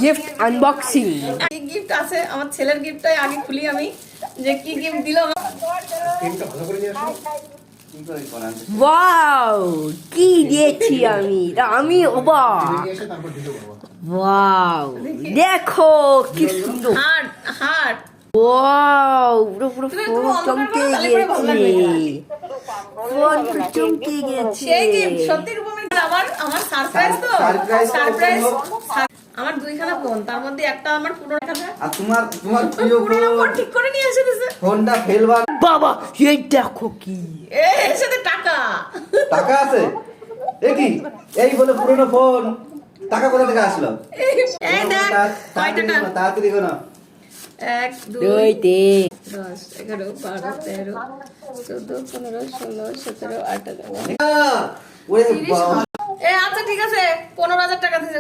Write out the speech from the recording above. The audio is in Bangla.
Gift unboxing. কি গিফট আছে আমার ছেলের গিফটটাই আগে খুলি আমি, যে কি গিফট দিল আমার। ওয়াও, কি দিয়েছি আমি অবাক। ওয়াও, দেখো কি সুন্দর। Heart heart. ওয়াও, পুরো পুরো ফোন চমকে গেছে। ফোন চমকে গেছে। সেই গিফট সত্যি রূপমের আমার সারপ্রাইজ তো। সারপ্রাইজ। আমার দুইখানা ফোন, তার মধ্যে একটা আমার পুরোখানা। আর তোমার প্রিয় ফোন ঠিক করে নিয়ে এসে দিয়েছে। ফোনটা ফেলবার বাবা, এই দেখো কি। এর সাথে টাকা। টাকা আছে? এ কি এই বলে পুরনো ফোন, টাকা কোথা থেকে আসলো? এই দেখ কয় টাকা। তাড়াতাড়ি করো। 1 2 দুই তিন 10 11 12 13 14 15 16 17 18 ওরে বাবা। আচ্ছা ঠিক আছে 15,000 টাকা দিয়েছে।